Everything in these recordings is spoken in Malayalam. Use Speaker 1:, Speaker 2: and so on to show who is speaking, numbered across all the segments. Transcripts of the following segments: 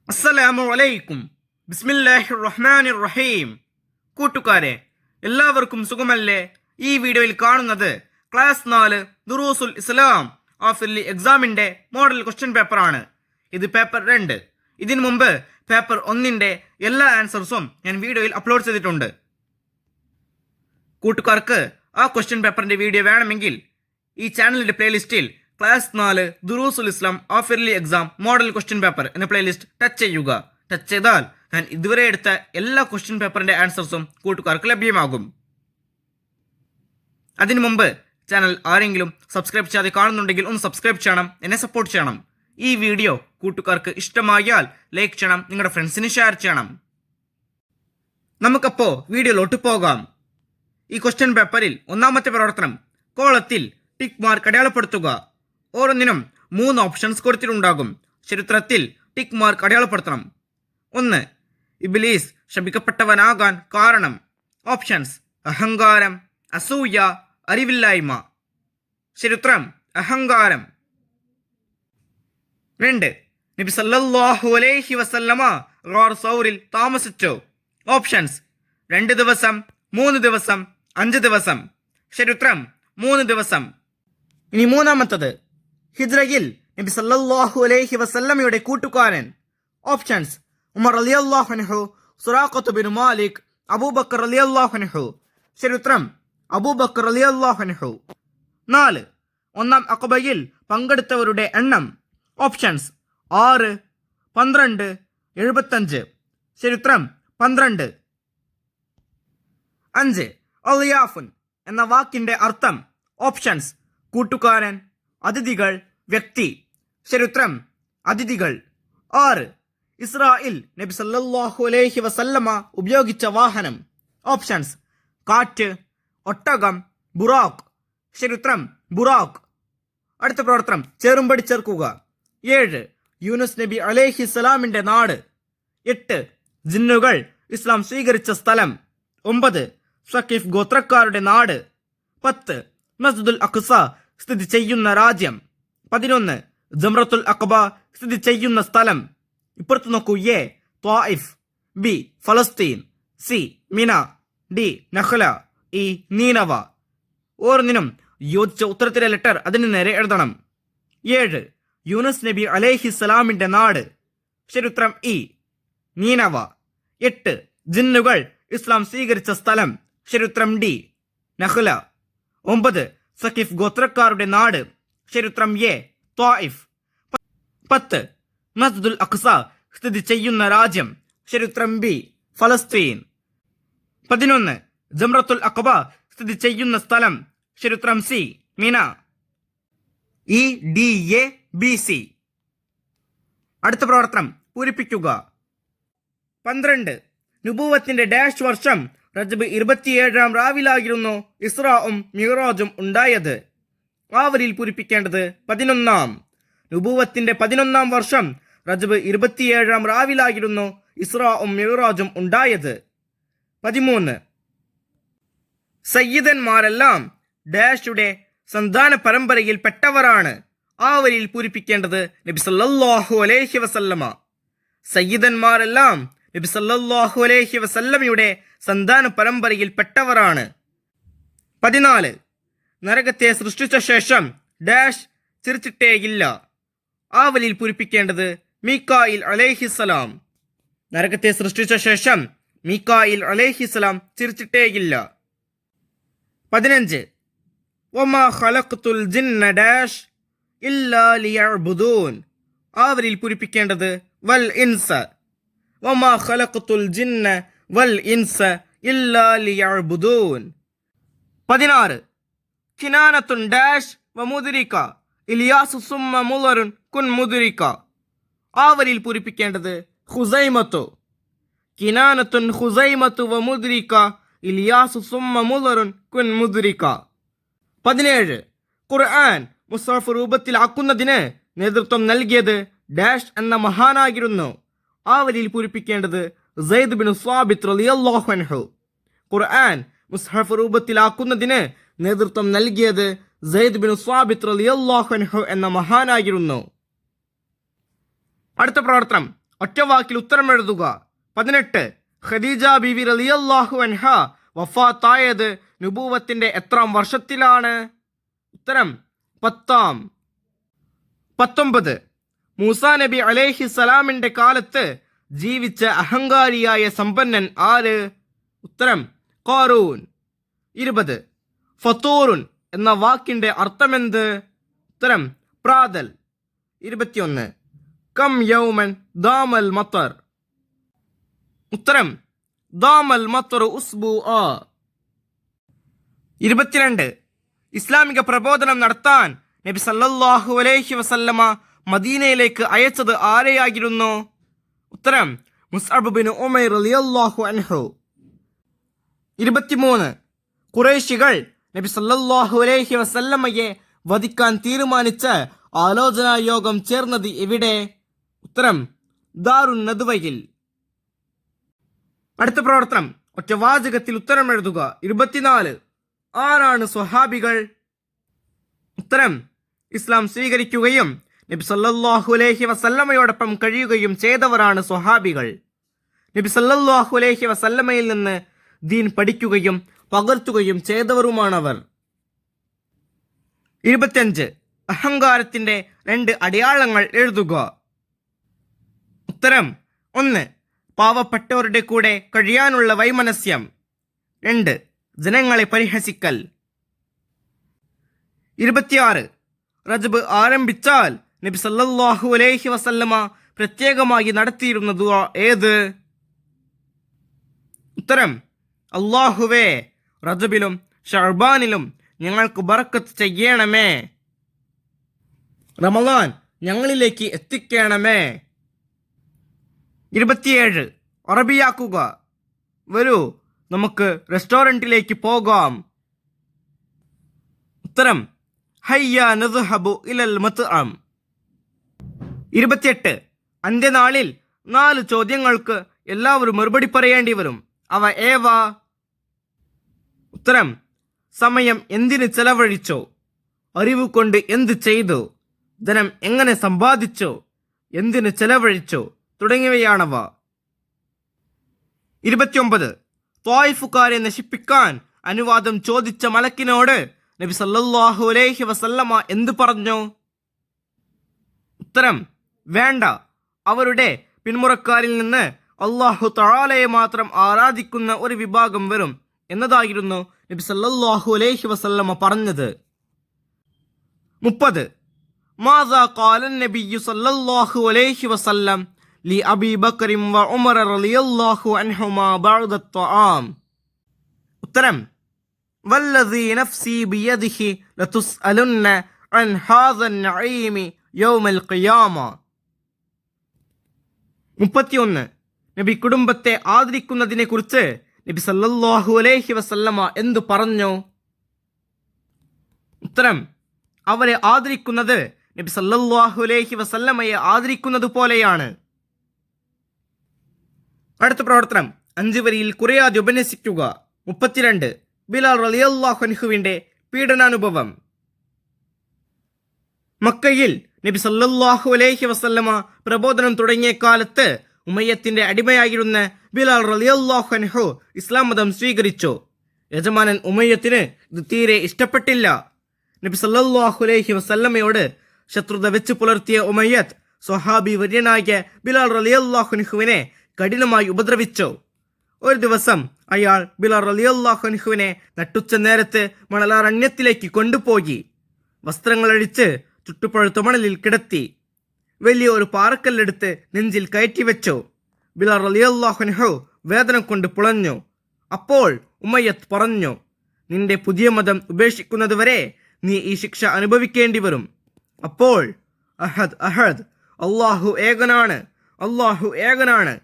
Speaker 1: അസ്സലാമു അലൈക്കും. ബിസ്മില്ലാഹിർ റഹ്മാനിർ റഹീം. കൂട്ടുകാരെ, എല്ലാവർക്കും സുഖമല്ലേ? ഈ വീഡിയോയിൽ കാണുന്നത് ക്ലാസ് 4 ദുറൂസുൽ ഇസ്ലാം ഹാഫിളി എക്സാമിന്റെ മോഡൽ ക്വസ്റ്റ്യൻ പേപ്പറാണ്. ഇത് പേപ്പർ 2. ഇതിനു മുമ്പ് പേപ്പർ 1ന്റെ എല്ലാ ആൻസേഴ്സും ഞാൻ വീഡിയോയിൽ അപ്ലോഡ് ചെയ്തിട്ടുണ്ട്. കൂട്ടുകാർക്ക് ആ ക്വസ്റ്റ്യൻ പേപ്പറിന്റെ വീഡിയോ വേണമെങ്കിൽ ഈ ചാനലിന്റെ പ്ലേലിസ്റ്റിൽ ക്ലാസ് 4 ദുറൂസുൽ ഇസ്ലാം ഹാഫിളി എക്സാം മോഡൽ ക്വസ്റ്റ്യൻ പേപ്പർ എന്ന പ്ലേലിസ്റ്റ് ടച്ച് ചെയ്യുക. ടച്ച് ചെയ്താൽ ഞാൻ ഇതുവരെ എടുത്ത എല്ലാ ക്വസ്റ്റ്യൻ പേപ്പറിന്റെ ആൻസേഴ്സും കൂട്ടുകാർക്ക് ലഭ്യമാകും. അതിനു മുമ്പ് ചാനൽ ആരെങ്കിലും സബ്സ്ക്രൈബ് ചെയ്യാതെ കാണുന്നുണ്ടെങ്കിൽ ഒന്ന് സബ്സ്ക്രൈബ് ചെയ്യണം, എന്നെ സപ്പോർട്ട് ചെയ്യണം. ഈ വീഡിയോ കൂട്ടുകാർക്ക് ഇഷ്ടമായാൽ ലൈക്ക് ചെയ്യണം, നിങ്ങളുടെ ഫ്രണ്ട്സിന് ഷെയർ ചെയ്യണം. നമുക്കപ്പോൾ വീഡിയോയിലോട്ട് പോകാം. ഈ ക്വസ്റ്റ്യൻ പേപ്പറിൽ ഒന്നാമത്തെ പ്രവർത്തനം കോളത്തിൽ ടിക്ക് മാർക്ക് അടയാളപ്പെടുത്തുക. ഓരോന്നിനും 3 ഓപ്ഷൻസ് കൊടുത്തിട്ടുണ്ടാകും. ചരിത്രത്തിൽ ടിക്ക് മാർക്ക് അടയാളപ്പെടുത്തണം. 1. ഇബ്ലീസ് ശപിക്കപ്പെട്ടവനാകാൻ കാരണം. ഓപ്ഷൻസ്: അഹങ്കാരം, അസൂയ, അറിവില്ലായ്മ. ചരിത്രം: അഹങ്കാരം. 2. നബി സല്ലല്ലാഹു അലൈഹി വസല്ലമ ഗാർ സൗറിൽ താമസിച്ചു. ഓപ്ഷൻസ്: 2 ദിവസം, 3 ദിവസം, 5 ദിവസം. ചരിത്രം: 3 ദിവസം. ഇനി മൂന്നാമത്തത് ഹിജ്റയിൽ നബി സല്ലല്ലാഹു അലൈഹി വസല്ലമയുടെ കൂട്ടുകാരൻ. ഓപ്ഷൻസ്: ഉമർ റളിയല്ലാഹു അൻഹു, സുറാഖത്ത് ബിൻ മാലിക്, അബൂബക്കർ റളിയല്ലാഹു അൻഹു. ചരിത്രം: അബൂബക്കർ റളിയല്ലാഹു അൻഹു. 4. ഒന്നാം അഖബയിൽ പങ്കെടുത്തവരുടെ എണ്ണം. ഓപ്ഷൻസ്: 6, 12, 75. ചരിത്രം: 12. 5. അളിയാഫുൻ എന്ന വാക്കിന്റെ അർത്ഥം. ഓപ്ഷൻസ്: കൂട്ടുകാരൻ, അതിഥികൾ, വ്യക്തി. ചരിത്രം: അതിഥികൾ. 6. ഇസ്രായേൽ നബി സല്ലല്ലാഹു അലൈഹി വസല്ലമ ഉപയോഗിച്ച വാഹനം. ഓപ്ഷൻസ്: കാറ്റ്, ഒട്ടകം, ബുറാഖ്. ചരിത്രം: ബുറാഖ്. അടുത്ത പ്രവർത്തനം ചേറുംപടി ചേർക്കുക. 7. യൂനുസ് നബി അലൈഹി സലാമിന്റെ നാട്. 8. ജിന്നുകൾ ഇസ്ലാം സ്വീകരിച്ച സ്ഥലം. 9. സഖീഫ് ഗോത്രക്കാരുടെ നാട്. 10. മസ്ജിദുൽ അഖ്സ സ്ഥിതി ചെയ്യുന്ന രാജ്യം. 11. ജംറത്തുൽ അഖബ സ്ഥിതി ചെയ്യുന്ന സ്ഥലം. ഇപ്പുറത്ത് നോക്കൂ. എ ത്വായിഫ്, ബി ഫലസ്തീൻ, സി മിന, ഡി നഖ്ല, ഇ നീനവ. ഓരോന്നിനും യോജിച്ച ഉത്തരത്തിലെ ലെറ്റർ അതിന് നേരെ എഴുതണം. 7. യൂനുസ് നബി അലൈഹി സലാമിന്റെ നാട്. ചരിത്രം: ഇ നീനവ. 8. ജിന്നുകൾ ഇസ്ലാം സ്വീകരിച്ച സ്ഥലം. ചരിത്രം: ഡി നഖ്ല. 9. സഖീഫ് ഗോത്രക്കാരുടെ നാട്. ചരിത്രം: എ ത്വായിഫ്. 10. മസ്ജിദുൽ അഖ്സ സ്ഥിതി ചെയ്യുന്ന രാജ്യം. ചരിത്രം: ബി ഫലസ്തീൻ. 11. ജംറത്തുൽ അഖബ സ്ഥിതി ചെയ്യുന്ന സ്ഥലം. ചരിത്രം: സി മിന. E D A B C. അടുത്ത പ്രവർത്തനം പൂരിപ്പിക്കുക. 12. നുബുവത്തിന്റെ ഡാഷ് വർഷം റജബ് 27 രാവിലായിരുന്നു ഇസ്രാഉം മിഅ്റാജും ഉണ്ടായത്. ആവരിൽ പൂരിപ്പിക്കേണ്ടത് 11. നുബുവത്തിന്റെ 11 വർഷം റജബ് 27 രാവിലായിരുന്നു ഇസ്രാഉം മിഅ്റാജും ഉണ്ടായത്. 13. സയ്യിദന്മാരെല്ലാം ഡാഷുടെ സന്താന പരമ്പരയിൽ പെട്ടവരാണ്. ആവരിൽ പൂരിപ്പിക്കേണ്ടത് നബി സല്ലല്ലാഹു അലൈഹി വസല്ലമ. സയ്യിദന്മാരെല്ലാം നബി സല്ലല്ലാഹു അലൈഹി വസല്ലമയുടെ സന്താന പരമ്പരയിൽ പെട്ടവരാണ്. 14. നരകത്തെ സൃഷ്ടിച്ച ശേഷം ഡാഷ് ചിരിച്ചിട്ടേയില്ല. ആവലിൽ പൂരിപ്പിക്കേണ്ടത് മീകായിൽ അലൈഹിസ്സലാം. നരകത്തെ സൃഷ്ടിച്ച ശേഷം മീകായിൽ അലൈഹിസ്സലാം ചിരിച്ചിട്ടേയില്ല. 15. വമാ ഖലഖ്തുൽ ജിന്ന ഡാഷ് ഇല്ലാ ലിയഅ്ബുദൂൻ. ആവലിൽ പൂരിപ്പിക്കേണ്ടത് വൽ ഇൻസ. വമാ ഖലഖ്തുൽ ജിന്ന വൽ ഇൻസ ഇല്ലാ ലിയഅ്ബുദൂൻ. 16. കിനാനത്തുൻ ഡാഷ് വമുദ്രിക ഇലിയാസ് സുമ്മ മുളറുൻ കുൻ മുദ്രിക. ആവലിൽ പൂരിപ്പിക്കേണ്ടത് ഖുസൈമത്തു. കിനാനത്തുൻ ഖുസൈമത്തു വമുദ്രിക ഇലിയാസ് സുമ്മ മുളറുൻ കുൻ മുദ്രിക. 17. ഖുർആൻ മുസ്ഹഫ് രൂപത്തിലാക്കുന്നതിന് നേതൃത്വം നൽകിയത് ഡാഷ് എന്ന മഹാനായിരുന്നു. ആവലിൽ പൂരിപ്പിക്കേണ്ടത് സയ്യിദ് ബിൻ സാബിത്ത് റളിയല്ലാഹു അൻഹു. ഖുർആൻ മുസ്ഹഫ് രൂപത്തിലാക്കുന്നതിന് നേതൃത്വം നൽകിയത് സയ്യിദ് ബിൻ സാബിത്ത് റളിയല്ലാഹു അൻഹു എന്ന മഹാനായിരുന്നു. അടുത്ത പ്രവർത്തനം ഒറ്റവാക്കിൽ ഉത്തരം എഴുതുക. 18. ഖദീജ ബീവി റളിയല്ലാഹു അൻഹ വഫാത്തായത് നുബൂവത്തിന്റെ എത്രാം വർഷത്തിലാണ്? ഉത്തരം 10. 19. മൂസാ നബി അലൈഹിസ്സലാമിന്റെ കാലത്ത് ജീവിച്ച അഹങ്കാരിയായ സമ്പന്നൻ ആര്? ഉത്തരം ഖാറൂൻ. 20. ഫത്തൂറുൻ എന്ന വാക്കിന്റെ അർത്ഥമെന്ത്? ഉത്തരം പ്രാതൽ. 21. കം യൗമൻ ദാമൽ മത്തർ? ഉത്തരം ദാമൽ മത്തർ ഉസ്ബുആ. 22. ഇസ്ലാമിക പ്രബോധനം നടത്താൻ നബി സല്ലല്ലാഹു അലൈഹി വസല്ലമ മദീനയിലേക്ക് അയച്ചത് ആരെയായിരുന്നു? ഉത്തരം മുസ്അബ് ബിൻ ഉമൈർ റളിയല്ലാഹു അൻഹു. 23. ഖുറൈശികൾ നബി സല്ലല്ലാഹു അലൈഹി വസല്ലമയെ വധിക്കാൻ തീരുമാനിച്ച ആലോചനാ യോഗം ചേർന്നത് എവിടെ? ഉത്തരം ദാറുൻ നദ്വയിൽ. അടുത്ത പ്രവർത്തനം ഒറ്റവാചകത്തിൽ ഉത്തരം എഴുതുക. 24. ആരാണ് സ്വഹാബികൾ? ഉത്തരം ഇസ്ലാം സ്വീകരിക്കുകയും നബി സല്ലല്ലാഹു അലൈഹി വസല്ലമയോടൊപ്പം കഴിയുകയും ചെയ്തവരാണ് സ്വഹാബികൾ. നബി സല്ലല്ലാഹു അലൈഹി വസല്ലമയിൽ നിന്ന് ദീൻ പഠിക്കുകയും പകർത്തുകയും ചെയ്തവരുമാണവർ. 25. അഹങ്കാരത്തിന്റെ 2 അടയാളങ്ങൾ എഴുതുക. ഉത്തരം 1. പാവപ്പെട്ടവരുടെ കൂടെ കഴിയാനുള്ള വൈമനസ്യം. 2. ജനങ്ങളെ പരിഹസിക്കൽ. 26. റജബ് ആരംഭിച്ചാൽ നബി സല്ലല്ലാഹു അലൈഹി വസല്ലമ പ്രത്യേകമായി നടത്തിയിരുന്ന ദുആ ഏത്? ഉത്തരം അല്ലാഹുവേ, റജബിലും ശഅബാനിലും ഞങ്ങൾക്ക് ബറക്കത്ത് ചെയ്യണമേ, റമളാൻ ഞങ്ങളിലേക്ക് എത്തിക്കണമേ. 27. അറബിയാക്കുക. വരൂ നമുക്ക് റെസ്റ്റോറന്റിലേക്ക് പോകാം. ഉത്തരം ഹയ്യ നദ്ഹബു ഇലൽ മത്അം. 28. അന്ത്യനാളിൽ 4 ചോദ്യങ്ങൾക്ക് എല്ലാവരും മറുപടി പറയേണ്ടി വരും. അവ ഏവ? ഉത്തരം സമയം എന്തിന് ചെലവഴിച്ചോ, അറിവ് കൊണ്ട് എന്ത് ചെയ്തു, ധനം എങ്ങനെ സമ്പാദിച്ചോ, എന്തിന് ചെലവഴിച്ചോ തുടങ്ങിയവയാണവ. 29. ത്വായിഫുകാരെ നശിപ്പിക്കാൻ അനുവാദം ചോദിച്ച മലക്കിനോട് നബി സല്ലല്ലാഹു അലൈഹി വസല്ലമ എന്ത് പറഞ്ഞു? ഉത്തരം വേണ്ട, അവരുടെ പിന്മുറക്കാരിൽ നിന്ന് അല്ലാഹു തആലയെ മാത്രം ആരാധിക്കുന്ന ഒരു വിഭാഗം വരും എന്നതായിരുന്നു നബി സല്ലല്ലാഹു അലൈഹി വസല്ലമ പറഞ്ഞത്. 30. മാദാ ഖാലൻ നബിയ്യു സല്ലല്ലാഹു അലൈഹി വസല്ലം ലി അബീ ബക്കർ വ ഉമർ റളിയല്ലാഹു അൻഹുമാ ബഅദ അത്ത്വാം? ഉത്തരം വല്ലദീ നഫ്സി ബിയദിഹി ലതുസ്അലുന്ന അൻ ഹാദാ അൻ-നഈമി യൗമൽ ഖിയാമ. 31. നബി കുടുംബത്തെ ആദരിക്കുന്നതിനെ കുറിച്ച് നബി സല്ലല്ലാഹു അലൈഹി വസല്ലമ എന്തു പറഞ്ഞു? ഉത്തരം അവരെ ആദരിക്കുന്നത് നബി സല്ലല്ലാഹു അലൈഹി വസല്ലമയെ ആദരിക്കുന്നത് പോലെയാണ്. അടുത്ത പ്രവർത്തനം 5 വരിയിൽ കുറയാതെ ഉപന്യസിക്കുക. 32. ബിലാൽ റളിയല്ലാഹു അൻഹുവിന്റെ പീഡനാനുഭവം. മക്കയിൽ നബി സല്ലല്ലാഹു അലൈഹി വസല്ലമ പ്രബോധനം തുടങ്ങിയ കാലത്ത് ഉമയ്യത്തിന്റെ അടിമയായിരുന്ന ബിലാൽ റളിയല്ലാഹു അൻഹു ഇസ്ലാം മതം സ്വീകരിച്ചു. യജമാനൻ ഉമയ്യത്തിന് ഇത് തീരെ ഇഷ്ടപ്പെട്ടില്ല. നബി സല്ലല്ലാഹു അലൈഹി വസല്ലമയോട് ശത്രുത വെച്ച് പുലർത്തിയ ഉമയ്യത്ത് സ്വഹാബി വര്യനായ ബിലാൽ റളിയല്ലാഹു അൻഹുവിനെ കഠിനമായി ഉപദ്രവിച്ചു. ഒരു ദിവസം അയാൾ ബിലാൽ റളിയല്ലാഹു അൻഹുവിനെ നട്ടുച്ച നേരത്ത് മണലാരണ്യത്തിലേക്ക് കൊണ്ടുപോയി വസ്ത്രങ്ങളഴിച്ച് ചുട്ടുപഴുത്ത മണലിൽ കിടത്തി വലിയ ഒരു പാറക്കല്ലെടുത്ത് നെഞ്ചിൽ കയറ്റിവെച്ചു. ബിലാൽ റളിയല്ലാഹു അൻഹു വേദന കൊണ്ട് പുളഞ്ഞു. അപ്പോൾ ഉമയ്യത്ത് പറഞ്ഞു, നിന്റെ പുതിയ മതം ഉപേക്ഷിക്കുന്നതുവരെ നീ ഈ ശിക്ഷ അനുഭവിക്കേണ്ടി വരും. അപ്പോൾ അഹദ് അഹദ്, അല്ലാഹു ഏകനാണ്, അല്ലാഹു ഏകനാണ്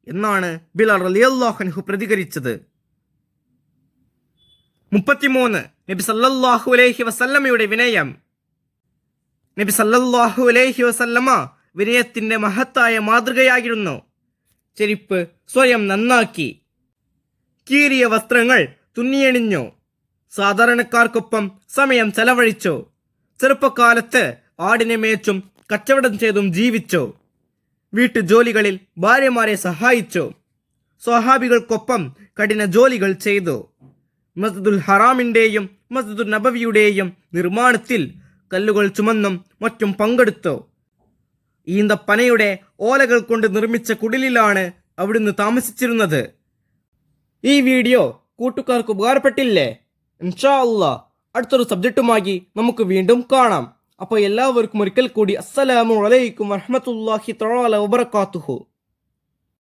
Speaker 1: എന്നാണ് ബിലാൽ റളിയല്ലാഹു അൻഹു പ്രതികരിച്ചത്. 33. നബി സല്ലല്ലാഹു അലൈഹി വസല്ലമയുടെ വിനയം. നബി സല്ലല്ലാഹു അലൈഹി വസല്ലമ വിനയത്തിന്റെ മഹത്തായ മാതൃകയായിരുന്നു. ചെരിപ്പ് സ്വയം നന്നാക്കി, കീറിയ വസ്ത്രങ്ങൾ തുന്നിയണിഞ്ഞു, സാധാരണക്കാർക്കൊപ്പം സമയം ചെലവഴിച്ചു, ചെറുപ്പകാലത്ത് ആടിനെ മേച്ചും കച്ചവടം ചെയ്തും ജീവിച്ചു, വീട്ടുജോലികളിൽ ഭാര്യമാരെ സഹായിച്ചു. സ്വഹാബികൾക്കൊപ്പം കഠിന ജോലികൾ ചെയ്തു. മസ്ജിദുൽ ഹറാമിൻ്റെയും മസ്ജിദുൽ നബവിയുടെയും നിർമ്മാണത്തിൽ കല്ലുകൾ ചുമന്നും മറ്റും പങ്കെടുത്തു. ഈന്തപ്പനയുടെ ഓലകൾ കൊണ്ട് നിർമ്മിച്ച കുടിലിലാണ് അവിടുന്ന് താമസിച്ചിരുന്നത്. ഈ വീഡിയോ കൂട്ടുകാർക്ക് ഉപകാരപ്പെട്ടില്ലേ? ഇൻഷാ അല്ലാഹ് അടുത്തൊരു സബ്ജക്റ്റുമായി നമുക്ക് വീണ്ടും കാണാം. അപ്പോൾ എല്ലാവർക്കും ഒരിക്കൽ കൂടി അസ്സലാമു അലൈക്കും വറഹ്മത്തുള്ളാഹി തആല വബറകാതുഹു.